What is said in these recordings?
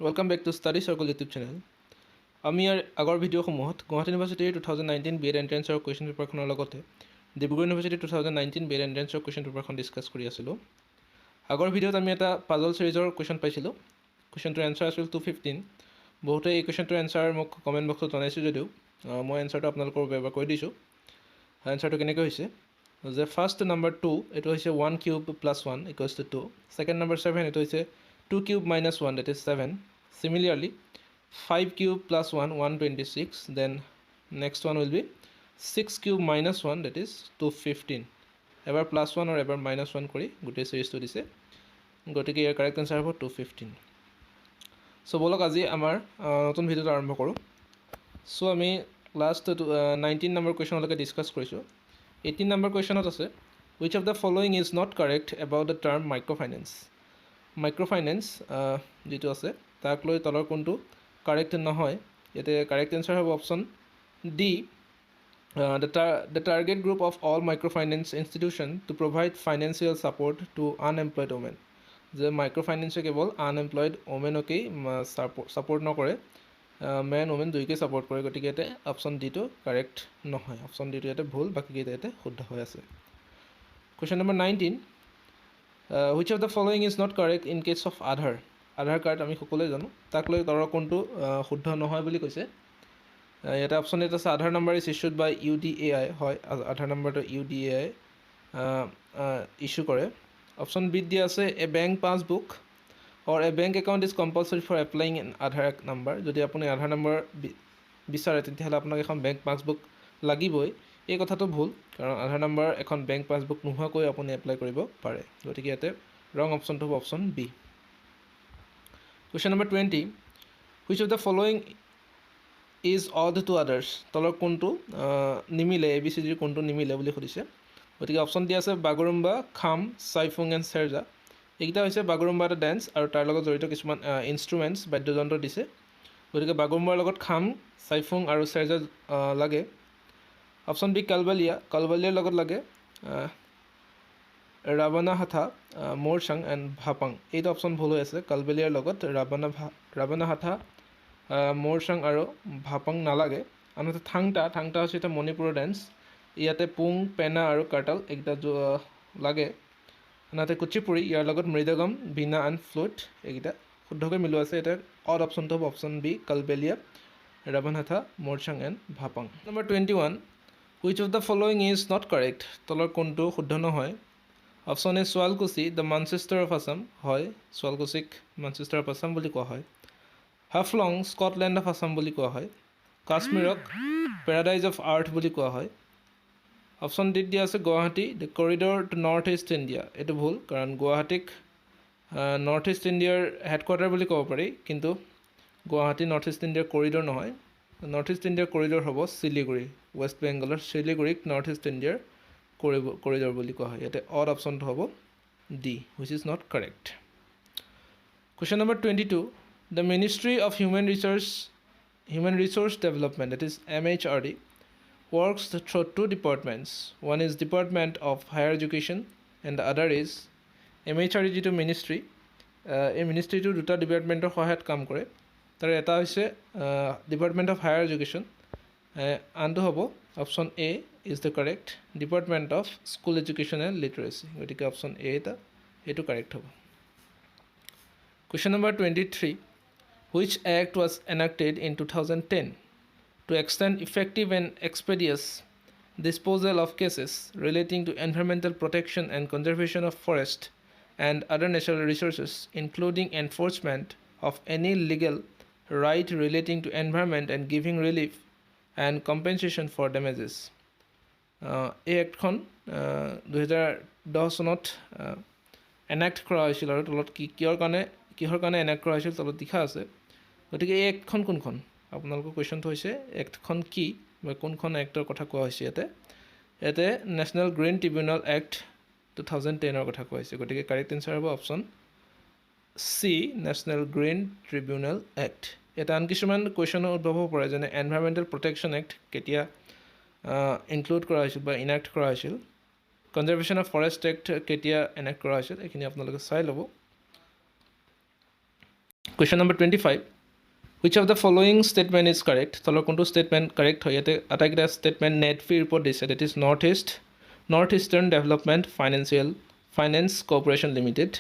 Welcome back to Study Circle YouTube channel. আমি আগৰ ভিডিঅ'সমূহত গুৱাহাটী ইউনিভাৰ্চিটিৰ 2019 BEd এন্ট্ৰেন্সৰ কুৱেশ্যন পেপাৰখনৰ লগতে ডিব্ৰুগড় ইউনিভাৰ্চিটিৰ 2019 BEd এন্ট্ৰেন্সৰ কুৱেশ্যন পেপাৰখন ডিছকাছ কৰি আছিলোঁ। আগৰ ভিডিঅ'ত আমি এটা পাজল সিৰিজৰ কুৱেশ্যন পাইছিলোঁ। কুৱেশ্যনটোৰ এনচাৰ আছিল 215। বহুতে এই কুৱেশ্যনটোৰ এনচাৰ মোক কমেণ্ট বক্সত জনাইছোঁ যদিও মই এনচাৰটো আপোনালোকৰ বাবে এবাৰ কৈ দিছোঁ। এনচাৰটো কেনেকৈ হৈছে যে ফাৰ্ষ্ট নাম্বাৰ 2 এইটো হৈছে 1 cube plus 1 equals to 2। Second number 7 এইটো হৈছে 2 cube minus 1 that is 7. Similarly, 5 cube plus 1, 126. Then next one will be 6 cube minus 1, that is 215. Ever plus 1 or ever minus 1 kori gote series to dise gote ki correct answer hobo 215. So bolok aji amar notun video arambho koru. So ami last 19 number question loke discuss korisu. 18 number question ot ase which of the following is not correct about the term microfinance. Microfinance যেটো আছে তাক লৈ তলৰ কোনটো correct নহয় এতে correct answer হ'ব option D the target group of all microfinance institution to provide financial support to unemployed women যে মাইক্রোফাইন্যান্সে কেৱল আনএমপ্লয়েড ওমেনকেই সাপোৰ্ট নকৰে মেন ওমেন দুইকে সাপোৰ্ট কৰে গতিকে এতে অপচন ডি টো কাৰেক্ট নহয় অপচন ডি টো এতে ভুল বাকি কেইটা এতে শুদ্ধ হৈ আছে question number 19 which of the following is not correct in case of Aadhaar card আমি সকলোৱে জানো তাক লৈ তলৰ কোনটো শুদ্ধ নহয় বুলি কৈছে এটা অপচন এটা আছে Aadhaar number is issued by UDAI হয় Aadhaar number to UDAI issue কৰে অপচন বি দিয়া আছে a bank passbook or a bank account is compulsory for applying an Aadhaar number যদি আপুনি Aadhaar number বিচাৰে তেতিয়াহ'লে আপোনাক এখন বেংক পাছবুক লাগিবই এই কথাটো ভুল কাৰণ Aadhaar number এখন বেংক পাছবুক নোহোৱাকৈ আপুনি এপ্লাই কৰিব পাৰে গতিকে ইয়াতে ৰং অপচনটো হ'ব option B Question number 20 which of the following is odd to others তলৰ কোনটো নিমিলে ABCD কোনটো নিমিলে বুলি খুদিছে গতিকে অপচন দিয়া আছে বাগৰুম্বা খাম সাইফুং এণ্ড সেৰজা এইটা হৈছে বাগৰুম্বা এটা ডান্স আৰু তাৰ লগত জড়িত কিছুমান ইনষ্ট্ৰুমেন্টছ বাদ্যযন্ত্ৰ দিছে গতিকে বাগৰুম্বাৰ লগত খাম সাইফুং আৰু সেৰজা লাগে অপচন বি কালবালিয়াৰ লগত লাগে ৰাবানা হাথা মোৰচাং এণ্ড ভাপাং এইটো অপচন ভুল হৈ আছে কালবালিয়াৰ লগত ৰাবানা হাথা মোৰচাং আৰু ভাপাং নালাগে আনহাতে থাংটা হৈছে এটা মণিপুৰৰ ডান্স ইয়াতে পুং পেনা আৰু কাৰ্টাল এইটা লাগে আনহাতে কুচিপুৰি ইয়াৰ লগত মৃদগম বীণা এণ্ড ফ্লুট এইটা শুদ্ধকৈ মিলোৱা আছে এটা অড অপচনটো হ'ব option B Kalbelia Ravanahatha Morchang and Bhapang number 21 which of the following is not correct তলৰ কোনটো শুদ্ধ নহয় option A Sualkuchi the Manchester of Assam হয় সোৱালকুছিক মানচেষ্টাৰ অফ আছাম বুলি কোৱা হয় হাফলং স্কটলেণ্ড অফ আছাম বুলি কোৱা হয় কাশ্মীৰক পেৰাডাইজ অফ আৰ্থ বুলি কোৱা হয় অপচন ডি দিয়া আছে Guwahati the corridor to north east India এইটো ভুল কাৰণ গুৱাহাটীক নৰ্থ ইষ্ট ইণ্ডিয়াৰ হেডকোৱাৰ্টাৰ বুলি ক'ব পাৰি কিন্তু গুৱাহাটী নৰ্থ ইষ্ট ইণ্ডিয়াৰ কৰিডৰ নহয় নৰ্থ ইষ্ট ইণ্ডিয়াৰ কৰিডৰ হ'ব শিলিগুৰি ৱেষ্ট বেংগলৰ শিলিগুৰিক নৰ্থ ইষ্ট ইণ্ডিয়াৰ কৰিডৰ বুলি কোৱা হয় ইয়াতে অড অপচনটো হ'ব D which is not correct question number 22 the ministry of human resource development that is MHRD works through two departments one is department of higher education and the other is MHRD যেটো ministry এই ministryটো দুটা ডিপাৰ্টমেণ্টৰ সহায়ত কাম কৰে তাৰ এটা হৈছে ডিপাৰ্টমেণ্ট অফ হায়াৰ এডুকেশ্যন আনটো হ'ব option A is the correct department of school education and literacy গতিকে অপচন এ এটা এটো কারেক্ট হ'ব question number 23 which act was enacted in 2010 to extend effective and expeditious disposal of cases relating to environmental protection and conservation of forest and other natural resources including enforcement of any legal right relating to environment and giving relief and compensation for damages এই এক্টখন 2010 চনত enact কৰা হৈছিল আৰু তলত কিহৰ কাৰণে enact কৰা হৈছিল তলত লিখা আছে গতিকে এই এক্টখন কোনখন আপোনালোকৰ কোৱেশ্চনটো হৈছে এক্টখন কি বা কোনখন এক্টৰ কথা কোৱা হৈছে ইয়াতে নেশ্যনেল গ্ৰীণ ট্ৰিবিউনেল এক্ট 2010 ৰ কথা কোৱা হৈছে গতিকে কাৰেক্ট আনসাৰ হ'ব option C national green tribunal act এটা আন কিছুমান কোৱেশ্চনৰ উদ্ভৱ হ'ব পাৰে যেনে এনভাইৰনমেণ্টেল প্ৰটেকশ্যন এক্ট কেতিয়া ইনক্লুড কৰা হৈছিল বা ইনাক্ট কৰা হৈছিল কনজাৰভেশ্যন অফ ফৰেষ্ট এক্ট কেতিয়া এনাক্ট কৰা হৈছিল এইখিনি আপোনালোকে চাই ল'ব Question number 25. Which of the following statement is correct? তলৰ কোনটো statement correct হয় ইয়াতে আটাইকেইটা statement net fee report দিছে, that is Northeastern Development Finance Corporation Limited.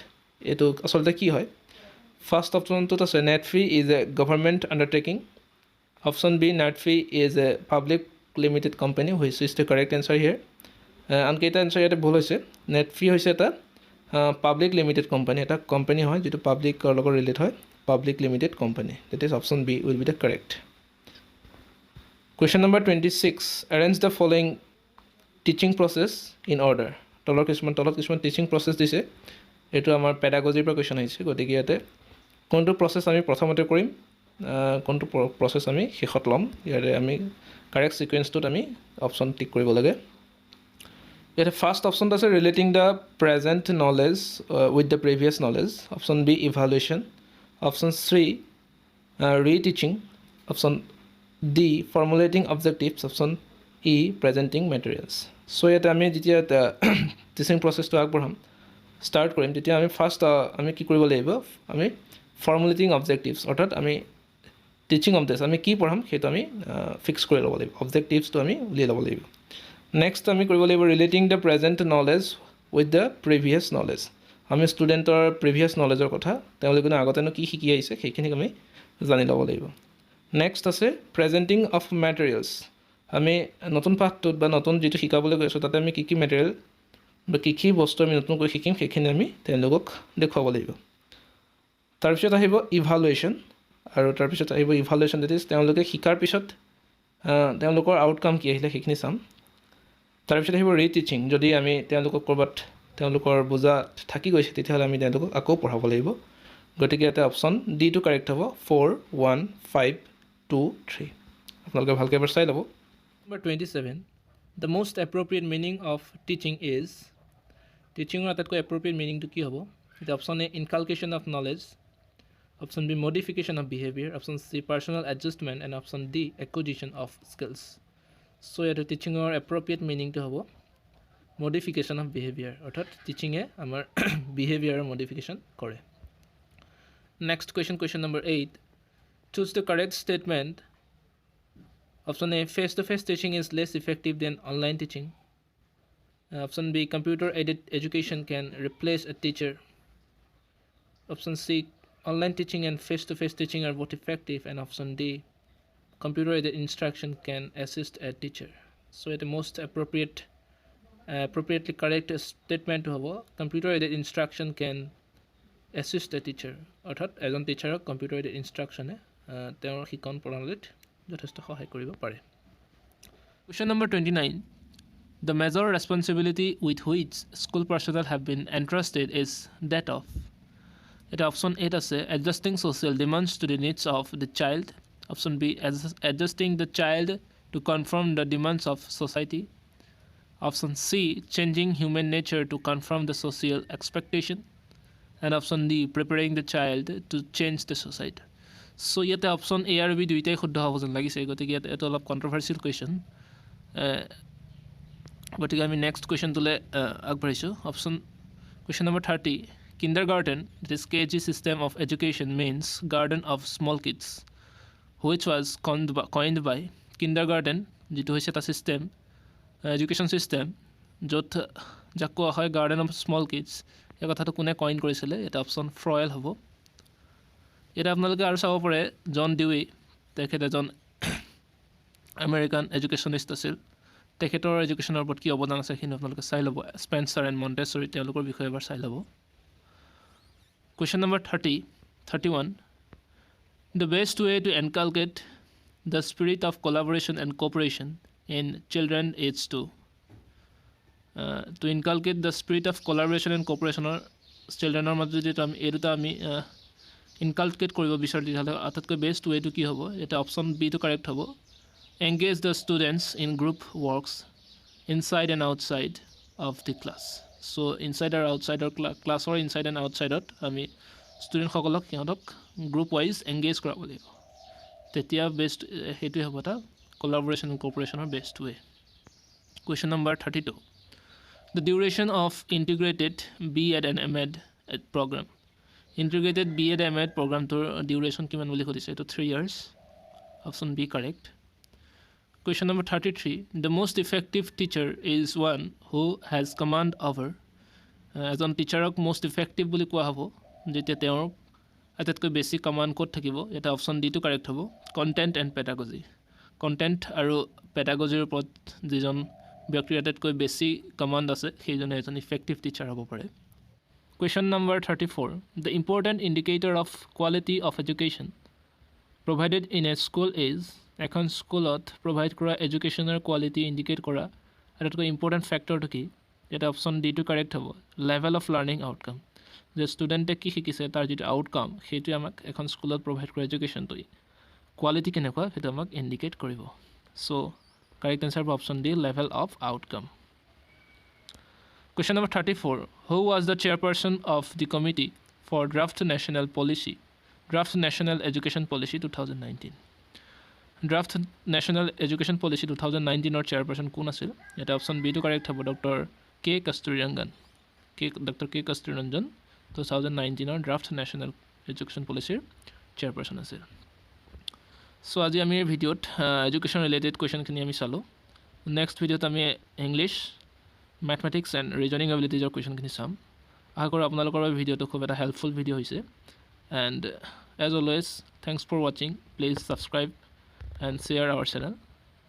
এইটো আচলতে কি হয়? First optionটোত আছে net fee is a government undertaking. Option B, net fee is a public limited company, which is the correct answer here. আনকেইটা answer ইয়াতে ভুল হৈছে. net fee হৈছে এটা public limited company, এটা company হয় যেটো public লগত relate হয়, public limited company. That is option B will be the correct. Question number 26. Arrange the following teaching process in order. তলত কিছুমান teaching process দিছে, এইটো আমাৰ pedagogy পৰা question আহিছে, গতিকে ইয়াতে কোনটো process আমি প্ৰথমতে কৰিম, কোনটো process আমি শেষত ল'ম, ইয়াৰে আমি correct sequence-টোত আমি option tick কৰিব লাগে. Here first option is relating the present knowledge with the previous knowledge. Option B, evaluation. Option C, reteaching. Option D, formulating objectives. Option E, presenting materials. So here আমি যেতিয়া teaching process to আগবঢ়াম start কৰিম, তেতিয়া আমি first আমি কি কৰিব লাগিব, আমি formulating objectives অৰ্থাৎ আমি teaching objectives আমি কি পঢ়াম সেইটো আমি fix কৰি ল'ব লাগিব, objectives to আমি উলিয়াই ল'ব লাগিব. Next আমি কৰিব লাগিব relating the present knowledge with the previous knowledge. আমি ষ্টুডেণ্টৰ previous knowledgeৰ কথা তেওঁলোকে আগতেনো কি শিকি আহিছে সেইখিনি আমি জানি ল'ব লাগিব. Next আছে presenting of materials. আমি নতুন পাঠটোত বা নতুন যেটো শিকাবলৈ গৈছো তাতে আমি কি material বা কি বস্তু আমি নতুনকৈ শিকিম সেইখিনি আমি তেওঁলোকক দেখুৱাব লাগিব. তাৰপিছত আহিব evaluation, আৰু তাৰপিছত আহিব evaluation, that is তেওঁলোকে শিকাৰ পিছত তেওঁলোকৰ আউটকাম কি আহিলে সেইখিনি চাম. তাৰপিছত আহিব reteaching, যদি আমি তেওঁলোকক কৰবাত তেওঁলোকৰ বুজা থাকি গৈছে তেতিয়াহ'লে আমি তেওঁলোকক আকৌ পঢ়াব লাগিব, গতিকে এটা অপচন ডি টো কাৰেক্ট হ'ব 4 1 5 2 3. আপোনালোকে ভালকৈ এবাৰ চাই ল'ব. Number 27. The most appropriate meaning of teaching is, teaching আটাইতকৈ appropriate meaning টো কি হ'ব? এটা option A inculcation of knowledge, option B modification of behavior, option C personal adjustment, and option D acquisition of skills. So ইয়াতে টিচিঙৰ appropriate meaning টো হ'ব modification of behavior, অৰ্থাৎ টিচিঙে আমাৰ behavior modification কৰে. Next question number 8. Choose the correct statement. Option A, face-to-face teaching is less effective than online teaching. Option B, computer-aided education can replace a teacher. Option C, online teaching and face-to-face teaching are both effective. And option D, computer-aided instruction can assist a teacher. So the most appropriately correct statement to have computer-aided instruction can assist a teacher. অৰ্থাৎ এজন টিচাৰক computer-aided instruction তেওঁৰ শিকন প্ৰণালীত যথেষ্ট সহায় কৰিব পাৰে. Question number 29. The major responsibility with which school personnel have been entrusted is that of. It option 8 আছে adjusting social demands to the needs of the child. Option B, adjusting the child to conform the demands of society. Option C, changing human nature to conform the social expectation. And option D, preparing the child to change the society. So ইয়াতে option A আৰু B দুইটাই শুদ্ধ হ'ব যেন লাগিছে, গতিকে এটা অলপ কন্ট্ৰভাৰ্চিয়েল কুৱেশ্যন, গতিকে আমি নেক্সট কুৱেশ্যনটোলৈ আগবাঢ়িছোঁ. Question number 30. Kindergarten, that is KG system of education, means garden of small kids, which was coined by. Kindergarten যিটো হৈছে এটা চিষ্টেম, এডুকেশ্যন চিষ্টেম য'ত যাক কোৱা হয় গাৰ্ডেন অফ স্মল কিডছ, এই কথাটো কোনে কইন কৰিছিলে? এটা অপশ্যন ফ্ৰয়েল হ'ব. এটা আপোনালোকে আৰু চাব পাৰে জন ডিউই, তেখেত এজন আমেৰিকান এডুকেশ্যনিষ্ট আছিল, তেখেতৰ এডুকেশ্যনৰ ওপৰত কি অৱদান আছে সেইখিনি আপোনালোকে চাই ল'ব. স্পেন্সাৰ এণ্ড মণ্টেছৰী তেওঁলোকৰ বিষয়ে এবাৰ চাই ল'ব. Question number 31. The best way to inculcate the spirit of collaboration and cooperation in children age 2. To inculcate the spirit of collaboration and cooperation childrenৰ মাজত যদি এই দুটা আমি ইনকালকেট কৰিব বিচাৰোঁ তেতিয়াহ'লে আটাইতকৈ বেষ্ট ৱেটো কি হ'ব? এটা অপশ্যন বি টো কাৰেক্ট হ'ব. Engage the students in group works inside and outside of the class. So' inside আৰু আউটচাইডৰ ক্লাছৰ ইনচাইড এণ্ড আউটচাইডত আমি ষ্টুডেণ্টসকলক সিহঁতক গ্ৰুপ ৱাইজ এংগেজ কৰাব লাগিব, তেতিয়া বেষ্ট সেইটোৱে হ'ব এটা collaboration and cooperation best way. Question number 32. The duration of integrated B.Ed and M.Ed program. Integrated BEd MAd প্ৰগ্ৰামটোৰ ডিউৰেশ্যন কিমান বুলি সুধিছে এইটো 3 years option B correct Question number 33 the most effective teacher is one who has command over এজন টিচাৰক most effective বুলি কোৱা হ'ব যেতিয়া তেওঁৰ আটাইতকৈ বেছি কমাণ্ড ক'ত থাকিব এটা অপশ্যন ডি টো কাৰেক্ট হ'ব কণ্টেণ্ট এণ্ড পেডাগজি কণ্টেণ্ট আৰু পেডাগজিৰ ওপৰত যিজন ব্যক্তিৰ আটাইতকৈ বেছি কমাণ্ড আছে সেইজনে এজন ইফেক্টিভ টিচাৰ হ'ব পাৰে Question number 34 the important indicator of quality of education provided in a school is এখন স্কুলত প্ৰভাইড কৰা এডুকেশ্যনৰ কোৱালিটি ইণ্ডিকেট কৰা আটাইতকৈ ইম্পৰ্টেণ্ট ফেক্টৰটো কি এটা অপশ্যন ডি টো কাৰেক্ট হ'ব লেভেল অফ লাৰ্ণিং আউটকাম যে ষ্টুডেণ্টে কি শিকিছে তাৰ যিটো আউটকাম সেইটোৱে আমাক এখন স্কুলত প্ৰভাইড কৰা এডুকেশ্যনটোৱে কোৱালিটি কেনেকুৱা সেইটো আমাক ইণ্ডিকেট কৰিব চ' কাৰেক্ট এনচাৰ হ'ব option D level of outcome Question number 34 Who was the chairperson of the committee for Draft National Education Policy 2019 Draft National Education Policy 2019 or chairperson কোন আছিল এটা অপশ্যন বি টো correct হ'ব doctor কে কস্তুৰীৰঞ্জন 2019 draft national education পলিচিৰ chairperson আছিল so আজি আমি এই ভিডিঅ'ত এডুকেশ্যন ৰিলেটেড কুৱেশ্যনখিনি আমি চালোঁ নেক্সট ভিডিঅ'ত আমি ইংলিছ মেথমেটিক্স এণ্ড ৰিজনিং এবিলিটিজৰ কুৱেশ্যনখিনি চাম আশা কৰোঁ আপোনালোকৰ বাবে ভিডিঅ'টো খুব এটা হেল্পফুল ভিডিঅ' হৈছে and as always thanks for ৱাচিং please subscribe and share our channel.